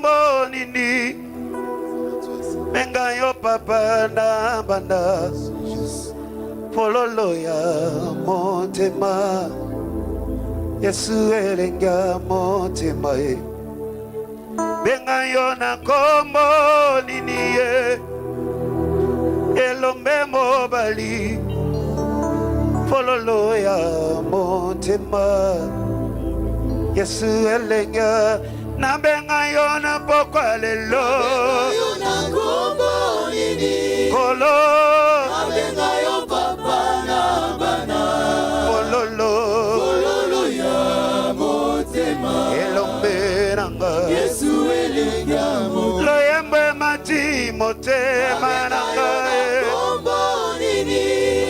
kombo nini benga yo papa na banda pololo ya motema Yesu elenga motema benga yo na kombo nini ye elombe mobali pololo ya motema Yesu elenga na benga yo na pokwa lelo kolo na benga yo papa na bana pololo ya motema elombe nanga Yesu elenga mo loyembe mati motema nanga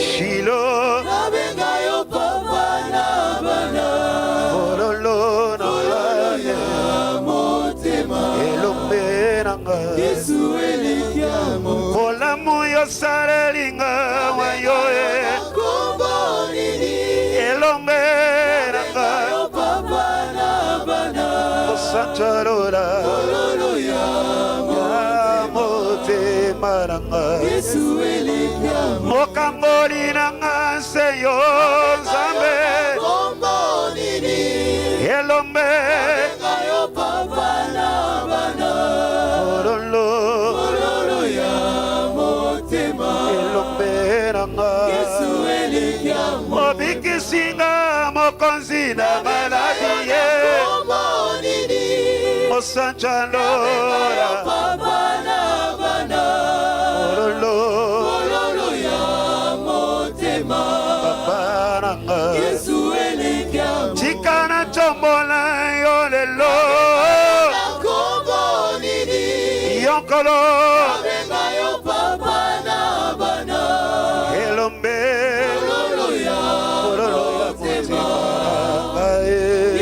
Shilo na benga yo papa na bana pololo ya motema elombe nanga Yesu elenga mo polamu yo sarelinga wayo kombo nini elombe nanga yo papa na bana osancharola ya motema nanga Yesu elenga mo mokamboli nanga seyo nzambe kombo nini elombe yo papa na bana pololo ya motema elombe nanga Yesu elenga mo obikisinga mokonzi na maladi ye kombo nini osanchalola papa na bana pololo ya motema papa nanga Yesu elenga mo chikana chombola yo lelo kombo nini yonkolo benga yo papa na bana elombe ya motema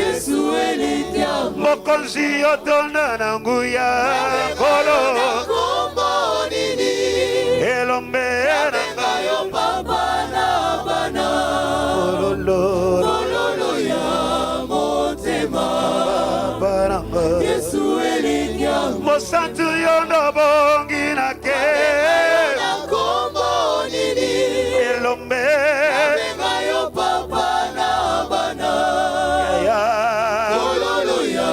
Yesu elenga mo mokonzi yotona na nguya kolo kombo nini elombe benga yo papa na bana pololo ya motema baranga Yesu elenga mo mosantu yondo bongi na ke kombo nini elombe benga yo papa na bana ya ya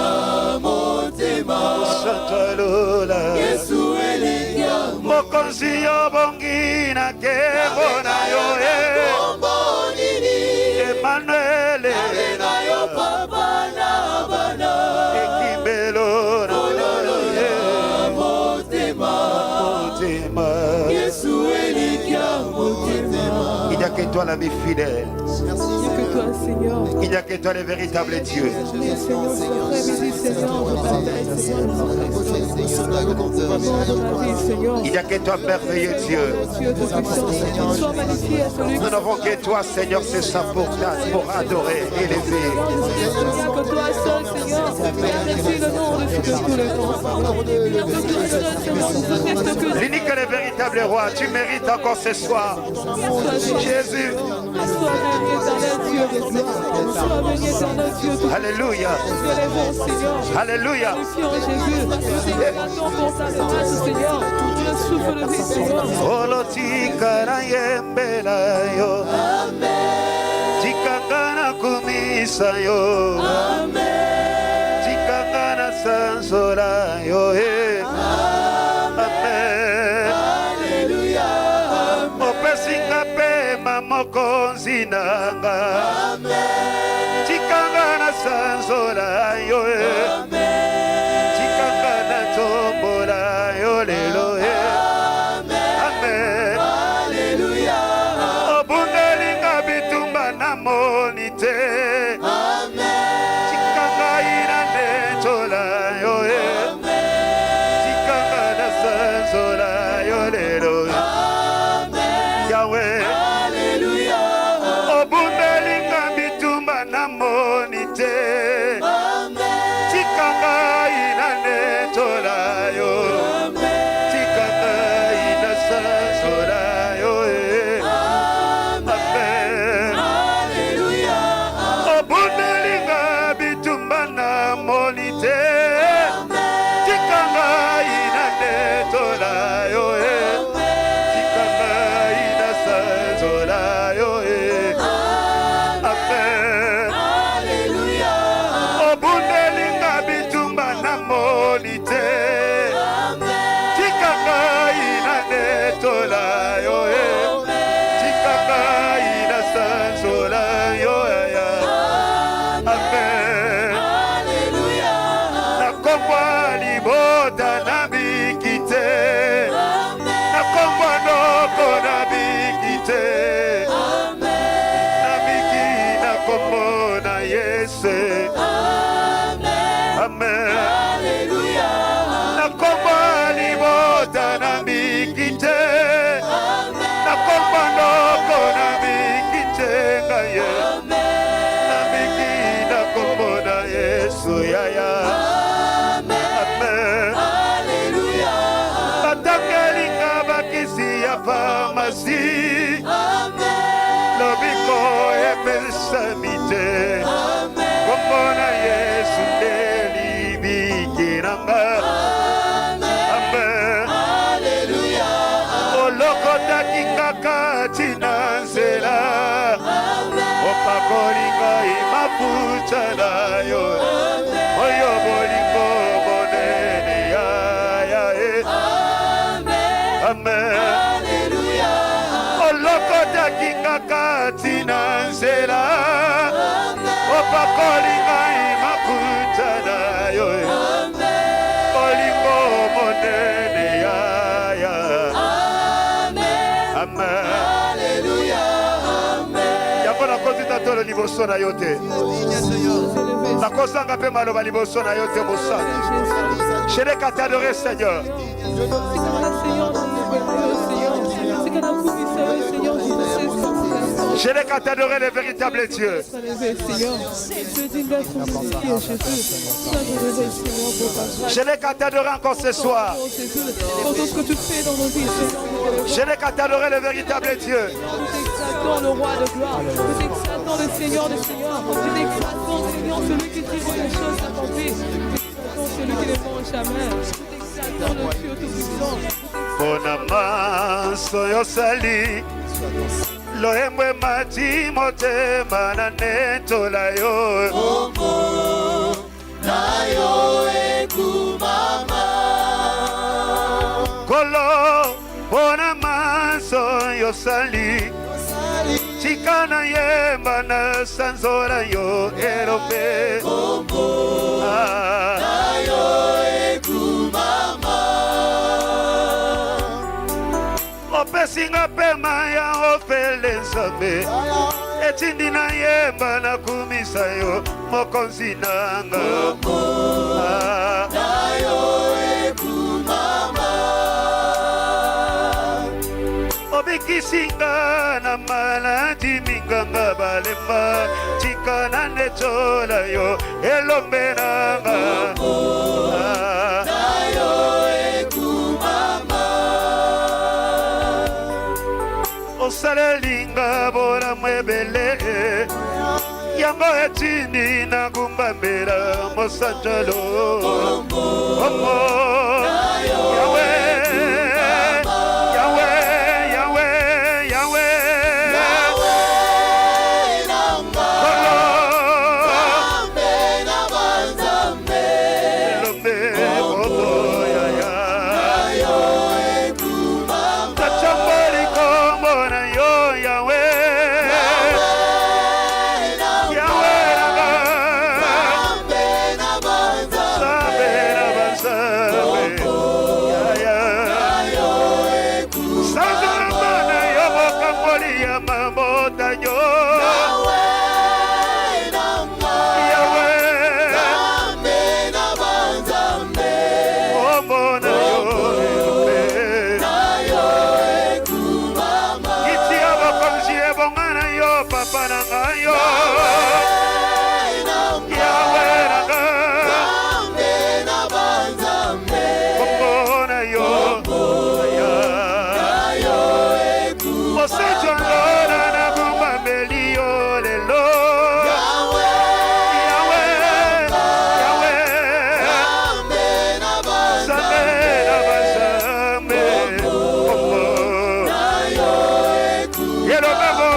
motema santalola Yesu elenga mo mokonzi yo bongi na ke bona yo kombo nini Emmanuel benga yo papa na bana ekibelo na ya motema motema Yesu elenga motema il n'y a que toi l'ami fidèle Que toi, Seigneur. il n'y a que toi le véritable Dieu Mais Seigneur, c'est vrai, béni Seigneur, on bataille, Seigneur, il n'y a que toi merveilleux Dieu Dieu de puissance, sois magnifié à celui qui nous n'avons que toi Seigneur c'est ça pour adorer élever il n'y a que toi seul, Seigneur, magnifie le nom de tous les noms. Il n'y a que toi seul, Seigneur, ce Christ que l'unique et le véritable roi tu mérites encore ce soir Jésus sois béni éternel Dieu de gloire, sois béni éternel Dieu de alléluia Dieu les bons, Seigneur. alléluia Glorifions Jésus, nous t'exaltons pour ta grâce, Seigneur. Le souffle de vie, Seigneur. olotika na yembela yo tikanga na kumisa yo tikanga na sansola yo amen opesinga pema mokonzi nanga tikanga na sansola yo tikanga na tombola yo lelo amen obundelinga bitumba na moni te tikanga ina netola yo tikanga na sansola yo lelo yawe obundelinga bitumba na moni te tikanga ina netola yo tikanga ina sansola yo amen obundelinga bitumba na moni te tika libota na bikite na kombo noko na bikite na biki na kombo na Yesu. Amen. Alléluia. Na kombo libota na bikite na kombo noko na bikite ngaye na biki na kombo na Yesu yaya. Amen. Alléluia. Batakelinga bakisi ya pharmacie lobiko epesamite kombo na Yesu ndeli bikiranga. Amen. Alléluia. Olokotaki kaka tina nzela opakolinga imafuta na yo oyo bolingo monene yaya. Amen. Alléluia. Olokotaki kaka tina nzela opakolinga imafuta na yo bolingo monene yaya. Amen. Alléluia. Yango nakozita tolo liboso na yo te, nakosanga mpe maloba liboso na yo te mosali. Je n'ai qu'à t'adorer, Seigneur. Je n'ai qu'à t'adorer, le véritable Dieu. Je n'ai qu'à t'adorer encore ce soir. Je n'ai qu'à t'adorer, le véritable Dieu. Le roi de gloire, nous exaltons le Seigneur des Seigneurs, nous exaltons Seigneur celui qui tire les choses accomplies, nous exaltons celui qui ne mange jamais, nous exaltons le Dieu tout-puissant. Bonamaso yosali loembwe mati motema na netola yo Kombo na yo ekumama kolo bonamaso yosali chikana yemba na sanzora yo erope Kombo na yo ekumama opesinga pema ya ofele nzambe etindi na yemba na kumisa yo mokonzi nanga na yo ekumama obikisinga na maladi minganga balema chikana netola yo elombe nanga na yo ekumama osalelinga bona mwebele yango etindi na kumbambela mosatalo omo Yahweh Yellow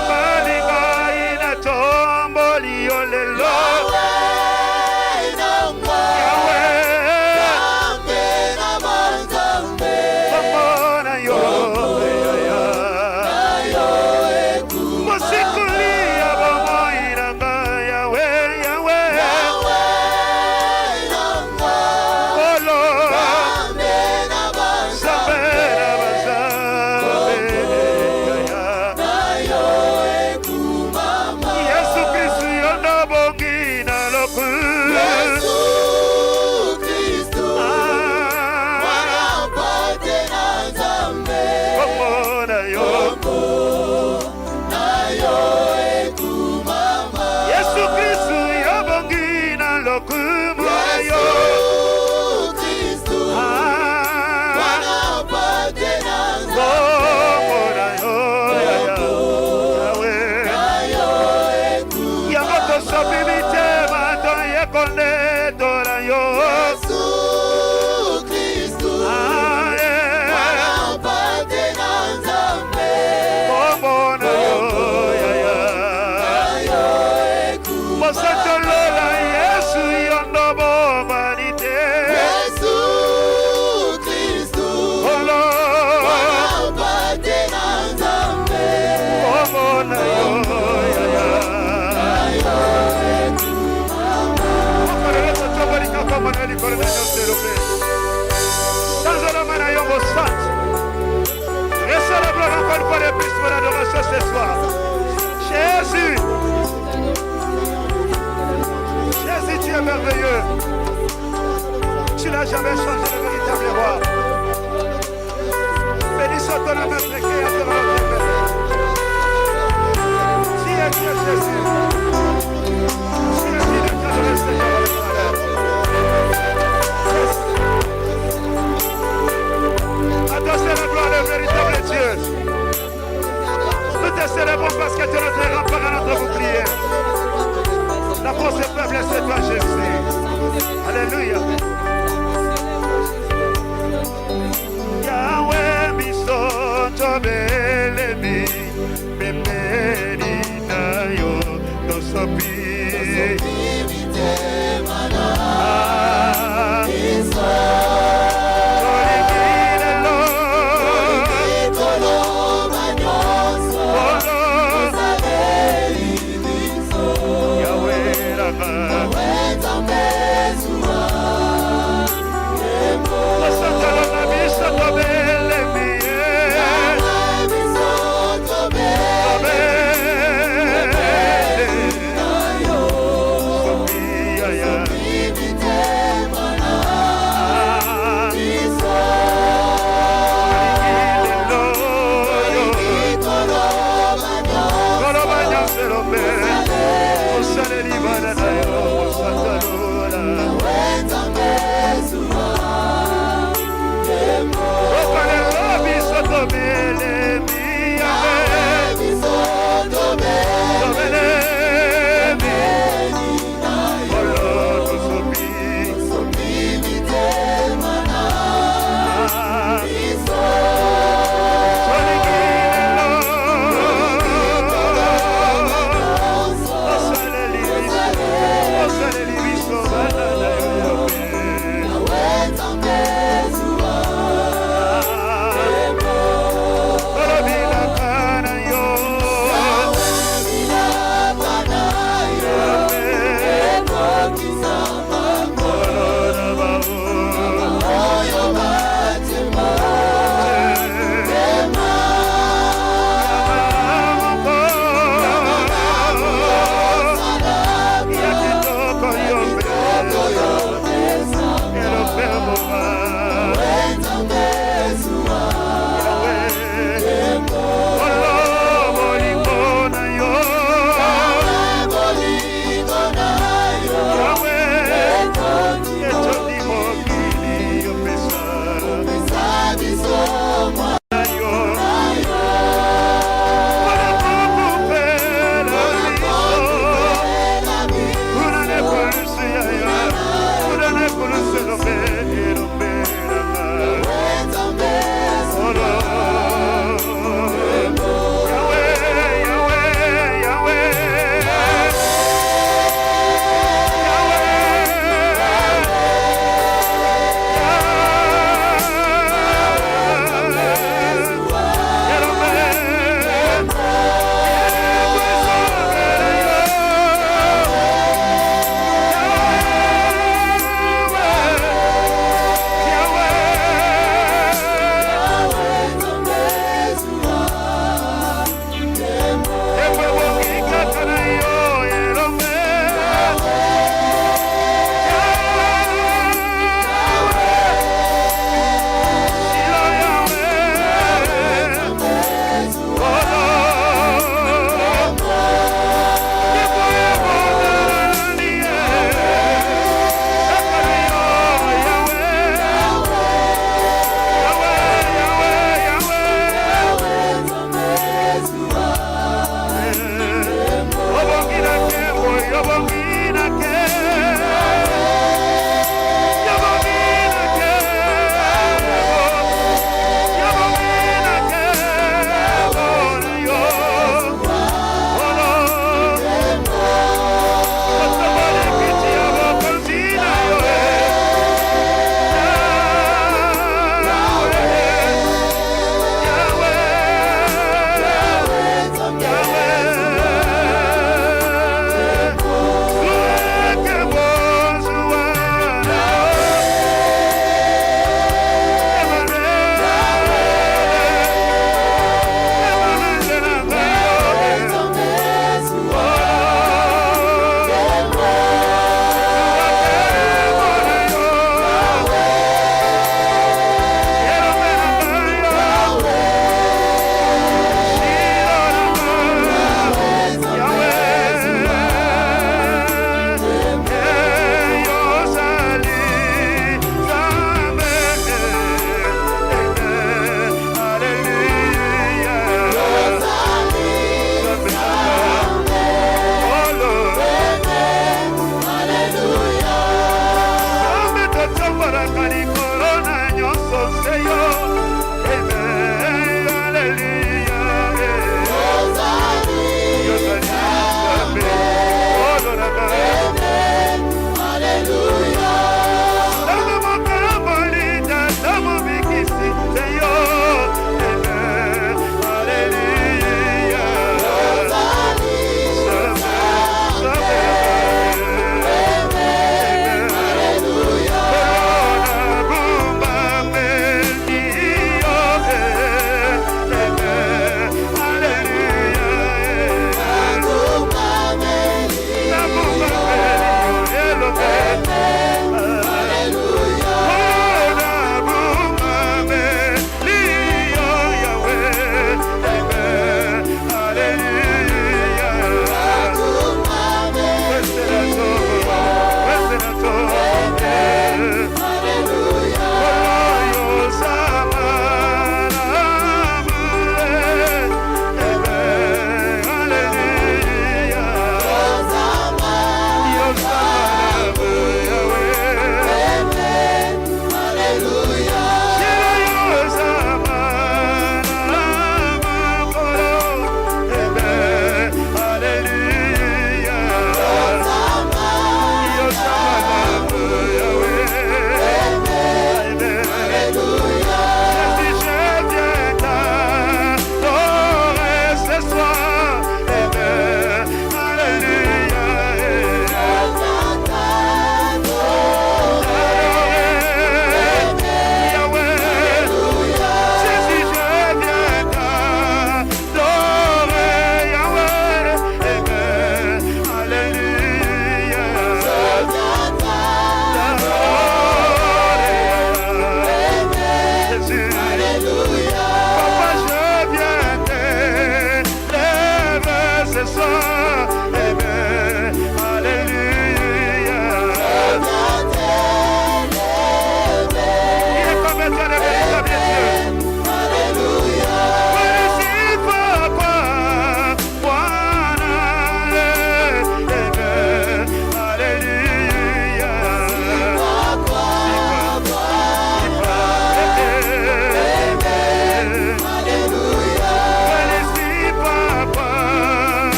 Recevez encore une fois de plus pour l'adoration ce soir. Jésus. Jésus, tu es merveilleux. Tu n'as jamais changé le véritable roi. Bénissons ton nom, notre Créateur, notre Père. Tu es Dieu, Jésus. Tu es Dieu de le Seigneur, le Frère. Adorez la gloire, le véritable Dieu. Nous te célébrons parce que tu es notre rempart et notre bouclier. La force et faiblesse, c'est toi, Jésus. Alléluia.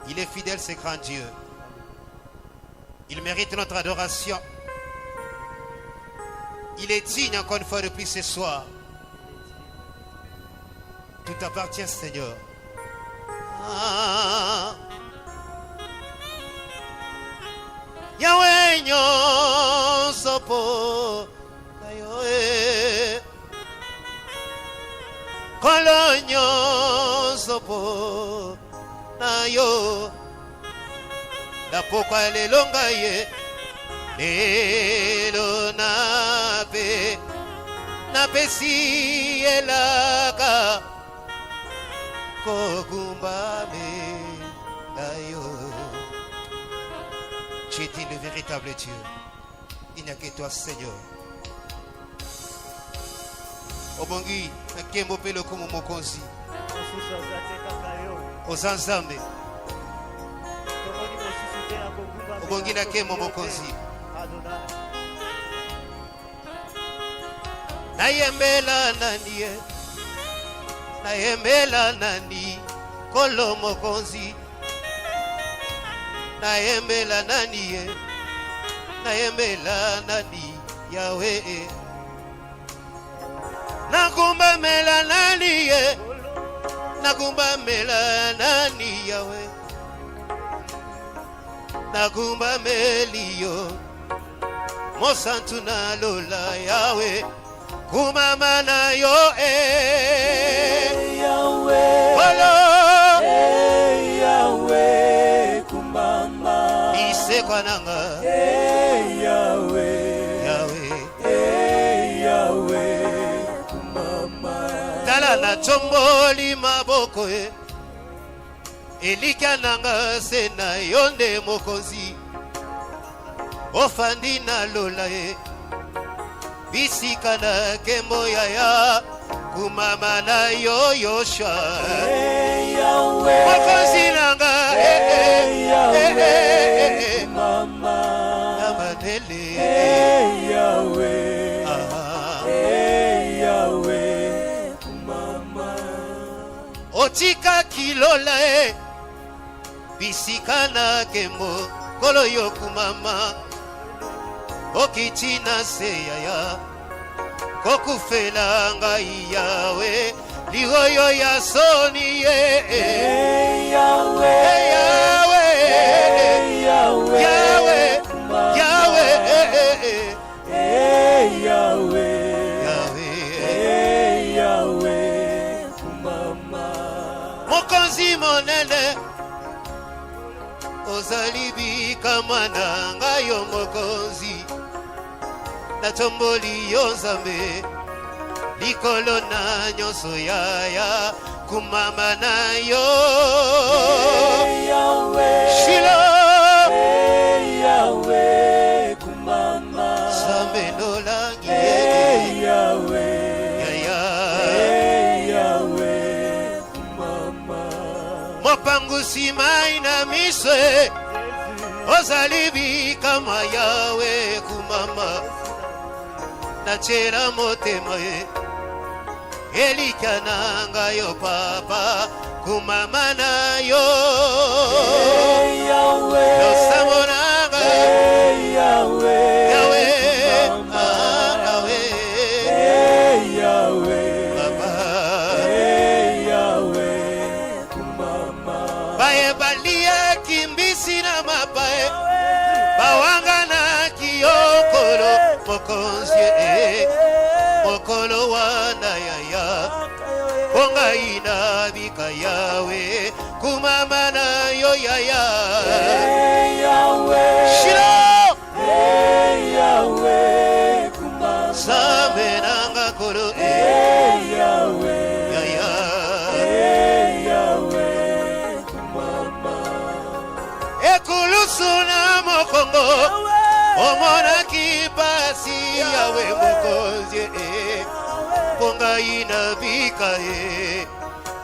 Il est fidèle, c'est grand Dieu. Il mérite notre adoration. Il est digne encore une fois depuis ce soir. Tout appartient, Seigneur. Yahweh nyo sopo ayoe. mikolo nyonso po na yo na pokwa lelo ngai lelo napesi elaka kokumbame na yo. Tu es le véritable Dieu. Il n'y a que toi, Seigneur. Obongi nakembo pelo kumu mokonzi ozanzambe obongi nakembo mokonzi nayembela nani kolo mokonzi nayembela nani Yahweh Nakumba mela nani Yahweh Nakumba melio Mosantu na lola Yahweh Kumama na yo Yahweh Yahweh kumama Ise kwa nanga Yahweh na chomboli maboko elika nanga sena yonde mokonzi ofandi na lola bisika na kembo ya kumama na yo yosha mokonzi nanga mama amanele Yahweh Otika kilola bisika na kembo kolo yoku mama okitina seyaya kokufela ngai Yawe lihoyo ya soni Yahweh mokonzi monene ozalibi kama na ngai yo mokonzi natomboli yo nzambe likolo na nyonso yaya kumama na yo Shilo Yahweh kumama Nzambe nolangi mopangusi mai na miso ozalibi kama Yawe kumama nachela motema elika na ngai yo papa kumama na yo nosamonanga balia kimbisi na mapae bawanga na kiyokolo mokonzi mokolo wana yaya bonga ina bika Yawe kumama na yo yaya Shilo Sambe nanga kolo Suna mokongo omona kipasi Yawe mokonzi ponga ina bika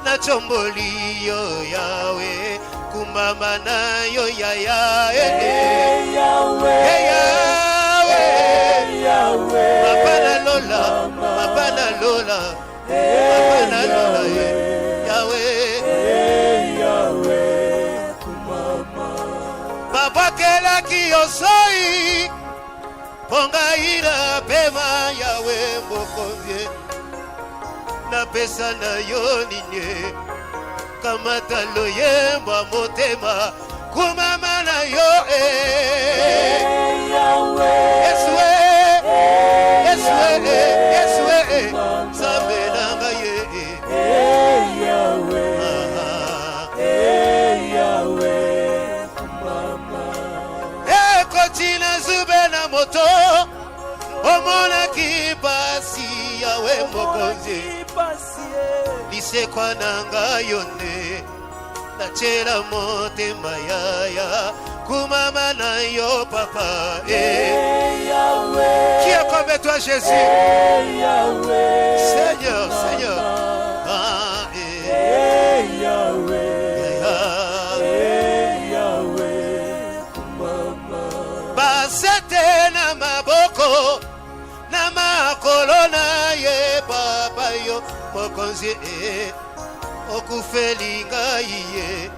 na chomboli yo Yawe kumama na yo yaya mapana lola Babakela kiyosoi ponga ina pema Yawe mokonzi na pesa na yo ninye kamata loyemba motema kumama na yo Yeswe Zambe nanga ye Natina zube na moto omona kipasi yawe mokonzi lisekwa nanga yone nachela motema yaya kumama na yo papa qui est comme toi Jésus Seigneur Seigneur basete na maboko na makolo na ye papa yo mokonzi okufeli ngai ye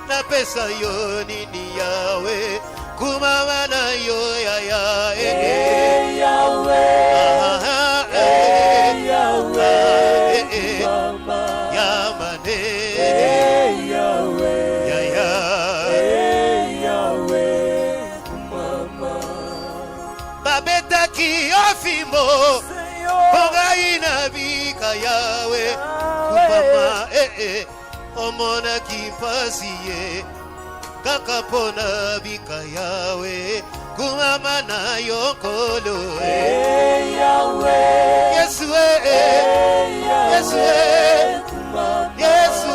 napesa yo nini yawe kumama na yo yaya babetaki ofimbo pongai na bika yawe kumama omona kimpasi ye kaka pona bika yawe kumama na yokolo Yesu Yesu Yesu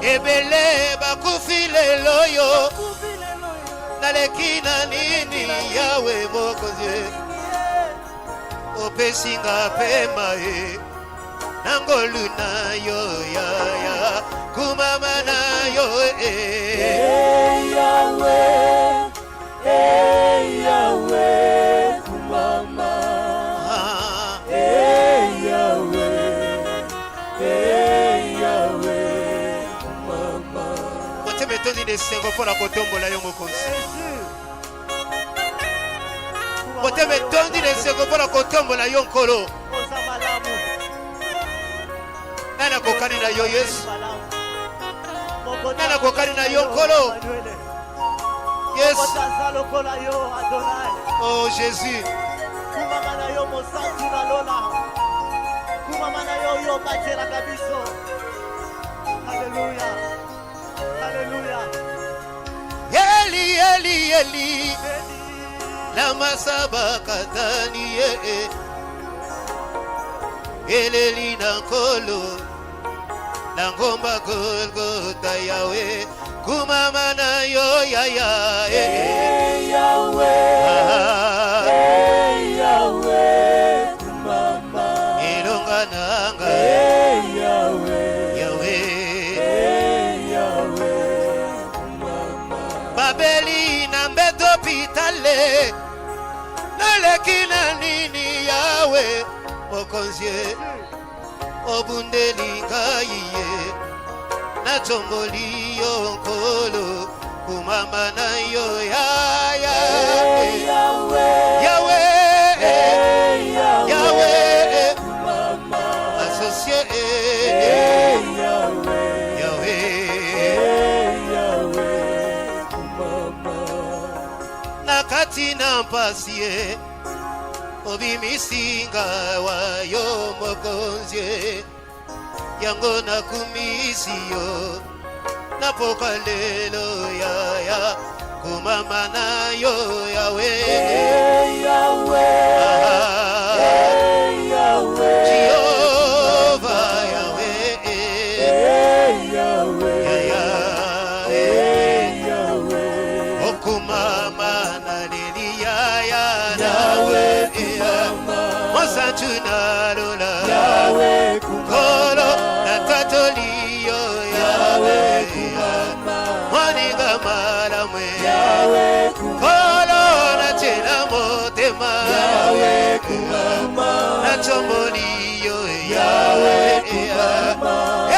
ebele bakufile loyo nalekina nini yawe mokonzi opesinga pema nangolu na yo yaya kumama na yo Yawe Yawe kumama Yawe Yawe kumama Oteme toni de sengo pona kotombola yo mokonzi Oteme toni de sengo pona kotombola yo nkolo Nana kokani na yo Yesu Nana kokani na yo nkolo Yes Oh Jésus Alléluia Alléluia Eli Eli Eli Lama sabakatani Eleli na nkolo na ngomba Golgotha yawe kumama na yo yaya Yawe Yawe kumama ilonga nanga Yawe yawe Yawe kumama Babeli na mbeto pitale nalekina nini yawe mokonzie obundeli ngai ye nachomboli yo nkolo kumama na yo yaya Yawe Yawe Yawe kumama associé Yawe Yawe Yawe kumama nakati na mpasie obimisinga wayo mokonzie yango na kumisiyo napoka lelo yaya kumama na yo yawe Yawe Yawe Jehova yawe Yawe Yawe okumama na lili yaya nawe Mosatu na lola Yawe kolo na katoliyo yawe Moninga malamwe Yawe kolo na chela motema Yawe kumama na chomboliyo Yawe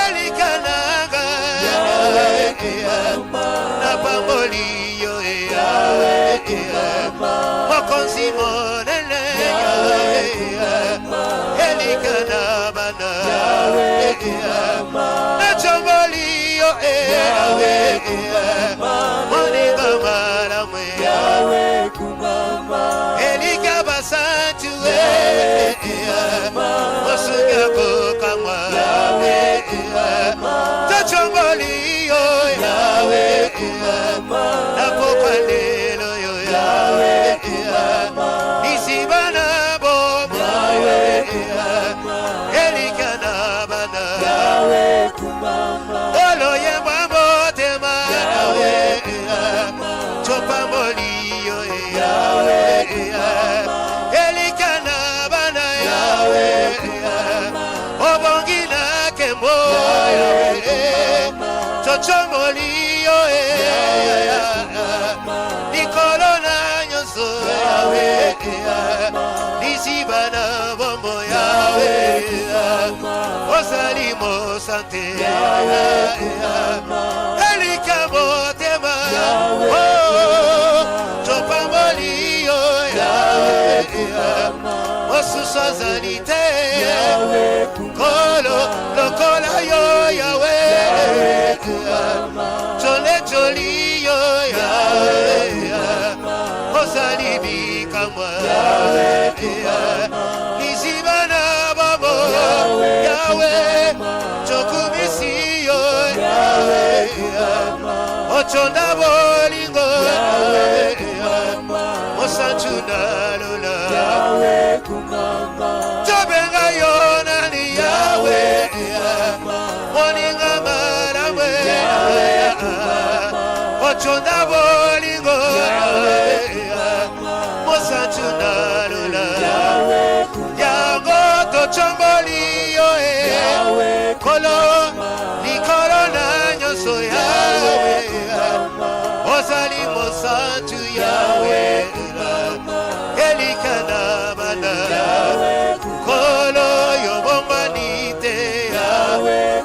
elikananga Yawe kumama na pamboliyo Yawe kumama mokonzi monene elikana bana na chomboliyo moninga malamwe Yawe kumama elika basatu mosunga kokamwa Chochomolio Nicolona Nyoso Nisibana Bombo Osalimo Sante Elikamo Tema Chopamolio Osusazanite Kolo Lokola yo Yahweh Chole Cholio Yahweh Osalibi Kamwa Nizibana Babo Yahweh Chokumisiyo Yahweh Ochonda Bolingo Osanchuna Lola Tobenga Yonani Yahweh Moninga Maramwe Ochonda Bolingo Osanchuna Lola Yango Tochomboliyo Kolo Nikolo Nanyoso Yahweh Osali Mosanchu Yahweh Elikana Mana Kolo Yobombanite Yahweh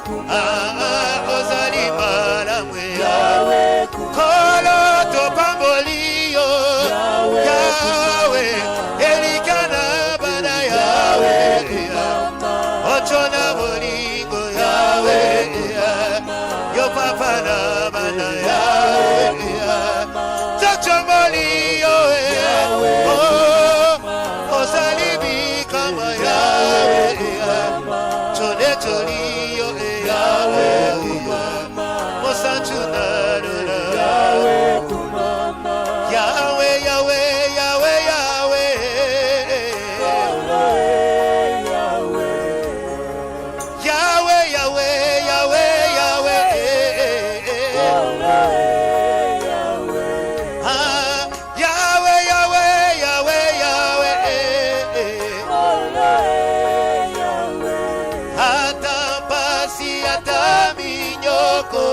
Osali Malamwe Kolo Topamboliyo Yahweh Elikana Mana Yahweh Ochona Bolingo Yahweh Yo Papa na Mana Yahweh Chochomoliyo Osalibi Kama Yahweh Chone Choliyo Yahweh Mosanchuna Luna Yahweh Yahweh Yahweh Yahweh Yahweh Yahweh Yahweh Yahweh Yahweh Yahweh Yahweh Yahweh Hata pasi hata minyoko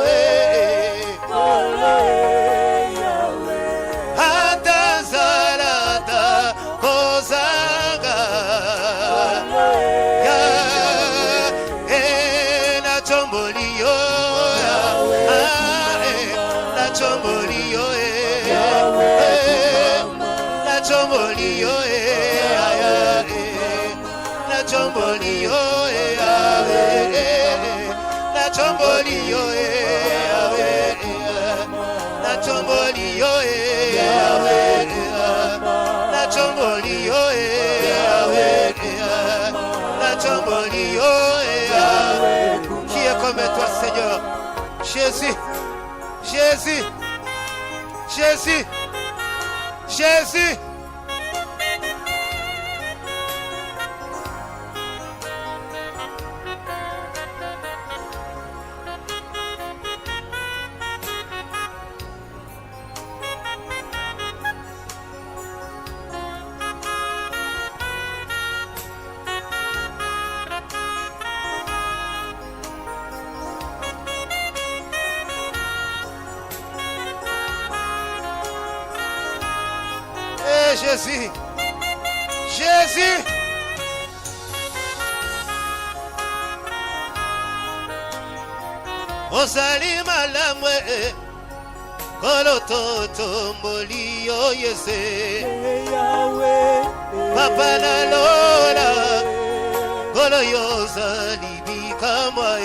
hata zarata kozanga na chomboliyo na chomboliyo na chomboliyo na chomboliyo na chomboliyo na chomboliyo na chomboliyo na chomboliyo qui est comme toi Seigneur Jésus Jésus Jésus Jésus Jésus, Jésus, Osali malamwe, Koloto tomboliyo yese, Papa na lola, Kolo yosali bikamwa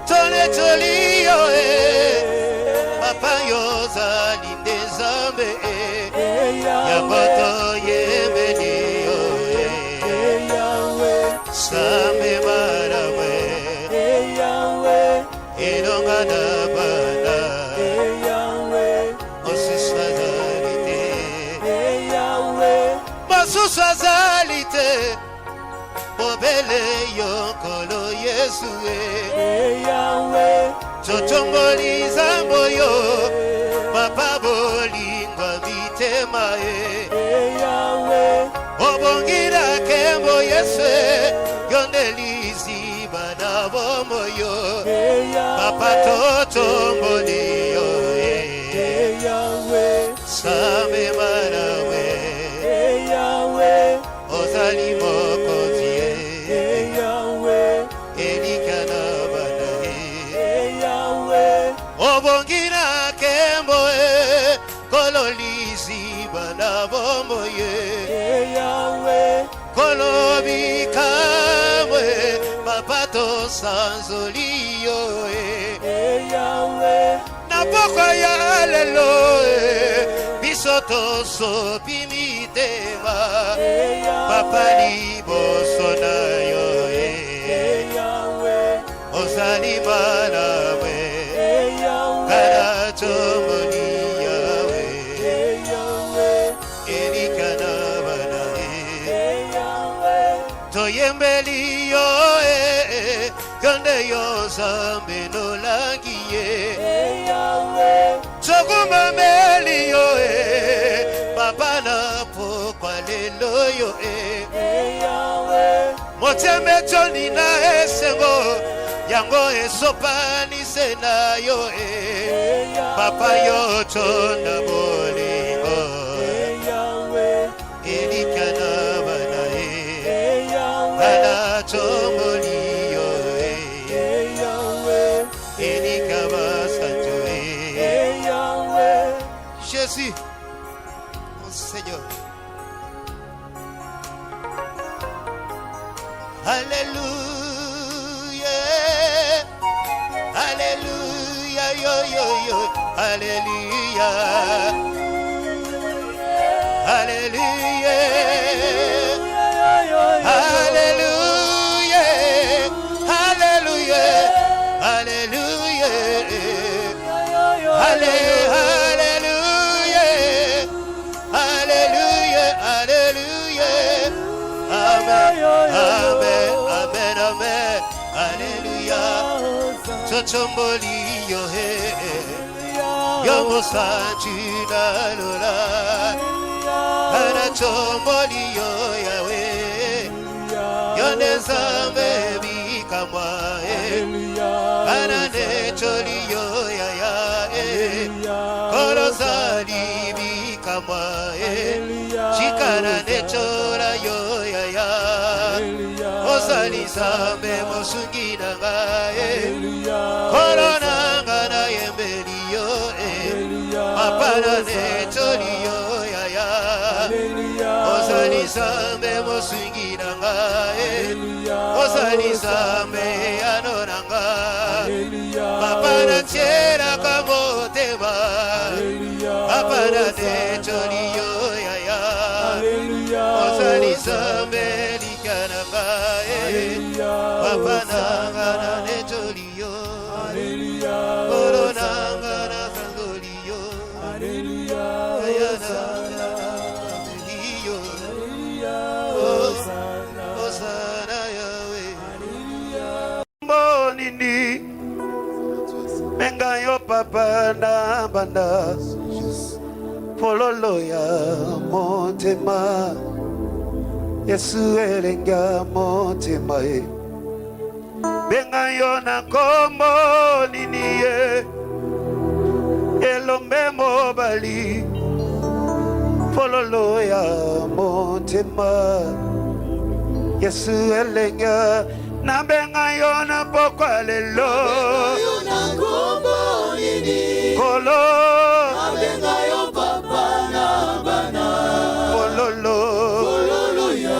Tone toliyo Papa yosali ndezambe Yabato yemeniyo Sambe marawe Ilonga na bana Osuswazalite Mosuswazalite Mobele yonkolo Yesue Chochongoli zamboyo Papa bolingwa vitemae Obongira kembo Yesue Yondelizi bana bombo yo papa totomboli yo Sambe manawe ozali mokonzi elikana banae obongina kembo kololisi bana bombo ye kolobikamwe mapato sanzoliyo napoko ya lelo bisoto so pimitema papali bosona yo ozali manawe kana chomoni yawe elikana banae toyembeli yo yonde yo zambe no langiye Chokuma meli yo papa na pokwa lelo yo Motembe choni na esengo yango esopani sena yo papa yo chona bolingo elikana banae kana chomoli yo elikaba sanjo Jésus mon Seigneur Alléluia Alléluia yo yo yo Alléluia Alléluia Alléluia Alléluia Alléluia Alléluia Alléluia Alléluia Amen Amen Amen Amen Alléluia Chochomboli yo yo mosanjina lola Ana chomboli yo Yahweh yo nezambe bikamwa Ana necholi yo ya Korozali bikamwa Chikana nechora yo ya Ozali zambe mosungina ngae Korona ngana yembeli yo Mapana nechori yo ya Ozali zambe mosungina ngae Ozali zambe anonanga Mapana chera kamotema Mapana nechori yo ya Ozali zambe likananga Mapana ngana nechori yo Korona ngana sangoli yo Ayana Osana Yahweh Mbonini Menga yo papa na banda Fololo ya motema Yesu elenga motema Menga yo na kombo nini Elombe mobali Fololo ya motema Yesu elenga na benga yo na pokwa lelo Kolo na benga yo papa na bana Fololo ya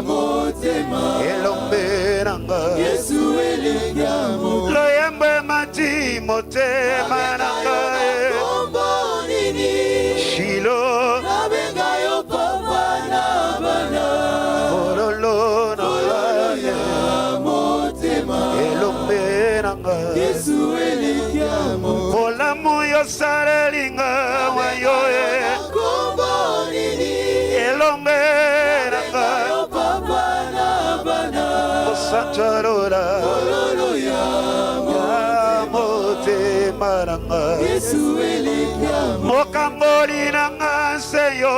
motema Elombe nanga Yesu elenga mo Loyembe mati motema nanga Shilo na benga yo papa na bana Fololo ya motema Elombe nanga Yesu elenga mo Olamu yo sarelinga wayo Elombe nanga yo papa na bana Santarora Fololo ya motema nanga Yesu elenga mo Mokamboli nanga seyo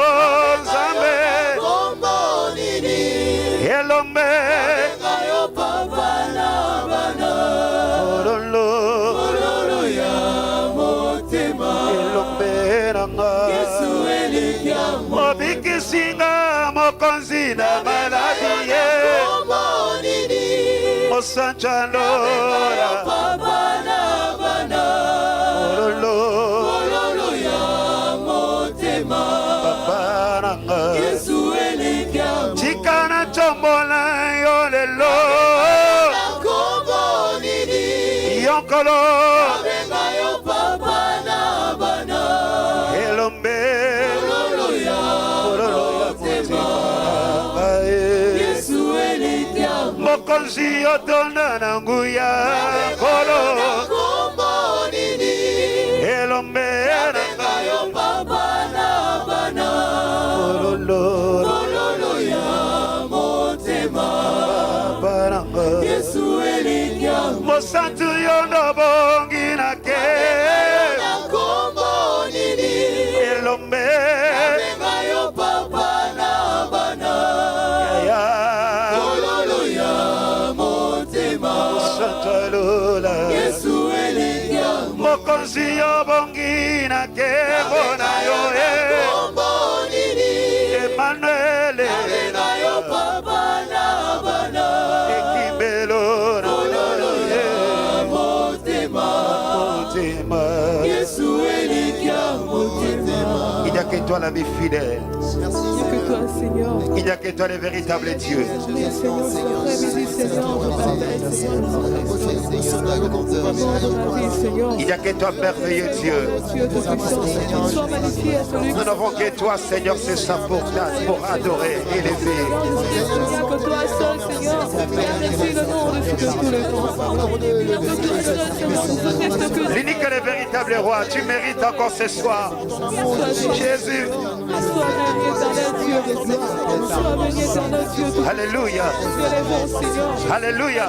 Zambe Elombe yo papa na bana mokonzi na maladi ye Mosanja Lora Ololo ya motema Papa nanga Yesu eleka Chikana chombola yo lelo Yonkolo Abenga yo papa na bana Elombe Ololo ya motema Yesu eleka Mokonzi otona na nguya Kolo Elombe Abenga yo papa na bana Ololo ya motema Yesu eleka Mosantu yondo bongi na ke Elombe Abenga yo papa na bana Ololo ya motema Mosantu lola Yesu eleka Mokonzi yo bongi na ke Bona yo Emmanuel Abenga yo papa na bana Ekibelo Ololo ya motema Yesu eleka motema Il n'y a que toi la vie fidèle Il n'y a que toi le véritable Dieu Il n'y a que toi merveilleux Dieu Nous n'avons que toi Seigneur c'est ça pour adorer et élever que toi seul, Seigneur. Merci le nom de tous les noms. L'unique et le véritable roi, tu mérites encore ce soir. Jésus. Alléluia. Alléluia.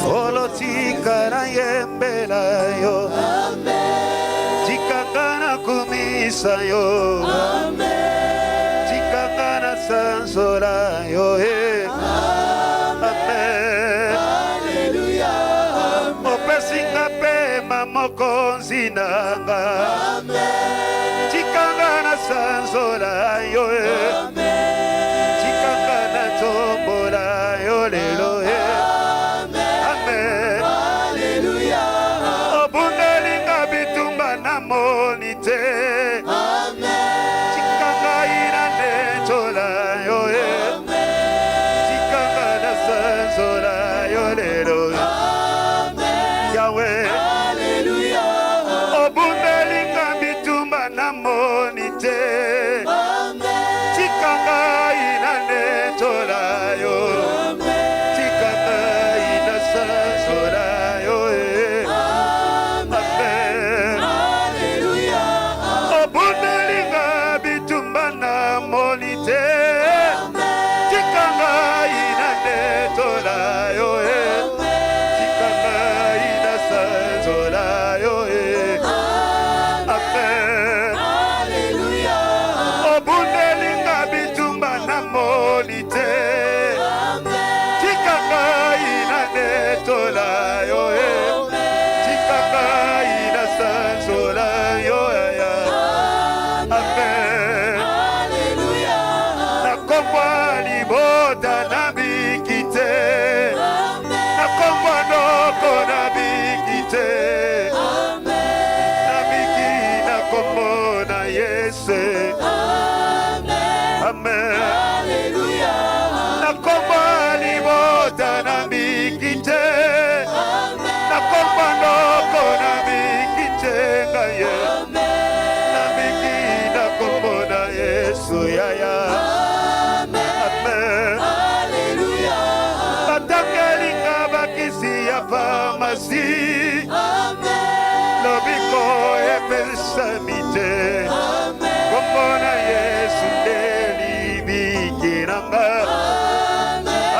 Olotika na yembela yo. Tikakana kumisa yo. Tikakana sansola yo. Amen. Alléluia. Mopesinga pe mamokonzi nanga. Tikakana sansola yo. Tikakana tombola yo lelo. Amen. Alléluia. Obundelinga bitumba na monite. Tikanga ina netola yo. Tikanga na sansola yo lelo. Yahweh. Alléluia. Obundelinga bitumba na monite. Tikanga ina netola yo. Tikanga ina sansola yo. Amen. Alléluia. Obundelinga bitumba na monite. Tikanga ina netola yo. Tikanga ina sansola yo. Amen. Alléluia. Obundelinga bitumba na monite. Tikanga ina netola yo. Tikanga ina sansola yo. Amen. Alléluia. Nakomba libota na bikite. Nakomba noko na bikite. Nabiki nakombo na Yesu. Amen. Alléluia. Nakomba libota na bikite. Nakomba noko na bikite ngaye. Nabiki nakombo na Yesu yaya. Amen. Alléluia. Batakelinga bakisi ya pharmacie. Lobiko epesamite. Komona Yesu delibikiranga.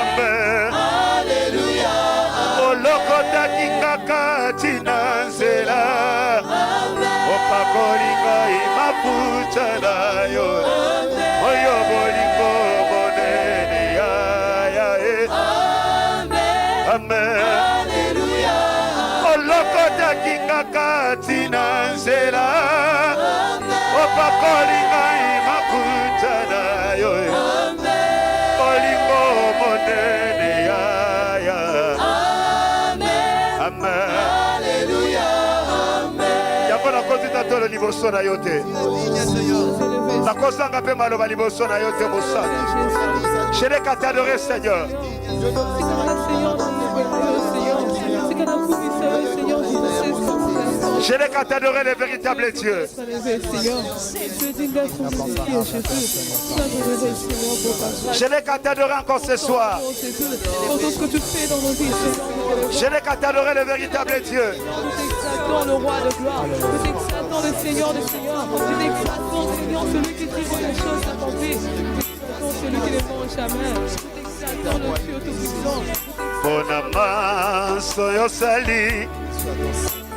Amen. Alléluia. Olokota kingaka tinanzela. Opakolinga imafuta na yo. Oyo bolingo monene ya ya. Amen. Alléluia. Olokota kingaka tinanzela. bakolinga makuta na yo olingo monene ya amen Alléluia, amen. yango nakozita tolo liboso na yo te nakozanga mpe maloba liboso na yo te mosala je n'ai qu'à t'adorer Seigneur. Je n'ai qu'à t'adorer le véritable Dieu. Je n'ai qu'à t'adorer encore ce soir. Je n'ai qu'à t'adorer le véritable Dieu. Le roi de gloire, nous exaltons le Seigneur des Seigneurs, nous exaltons Seigneur celui qui tire les choses accomplies, nous exaltons celui qui ne mange jamais, nous exaltons le Dieu tout-puissant. Bonamaso yosali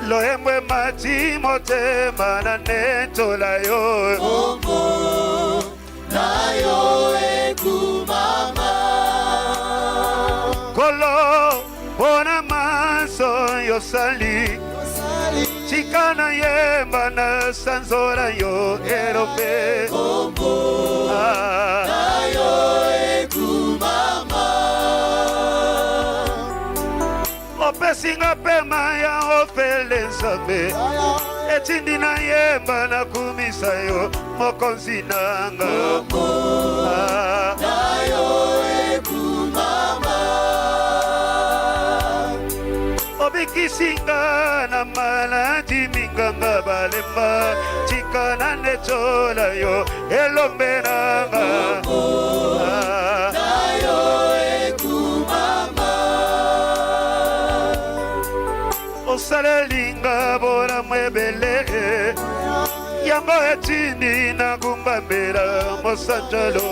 loemwe mati motema na netola yo Bongo na yo ekumama kolo bonamaso yosali chikana yemba na sanzora yo erope Bongo na yo ekumama opesinga pema ya ofele nzambe etindi na yemba na kumisa yo mokonzi nanga na yo ekumama obikisinga na maladi minganga balemba chikana netola yo elombe nanga na yo ekumama osalelinga bora mwebele yango etindi na gumbambela mosanjalo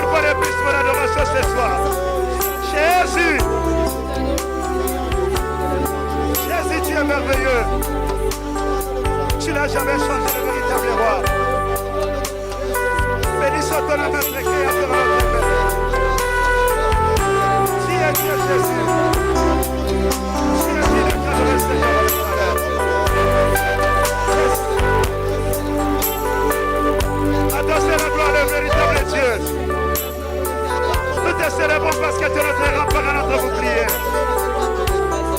une fois de plus pour l'adoration ce soir. Jésus. Jésus, tu es merveilleux. Tu n'as jamais changé le véritable roi. Bénissons ton nom, notre Créateur. Tu es Dieu, Jésus. Tu es Dieu, notre Seigneur. Adorez la gloire du véritable Dieu. Nous te célébrons parce que tu es notre rempart à notre bouclier.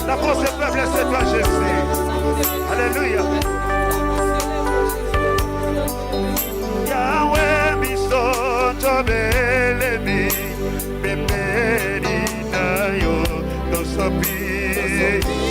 La force et faiblesse, c'est toi, Jésus. Alléluia. Yahweh, misoto belemi, bebeni na yo, dosopi.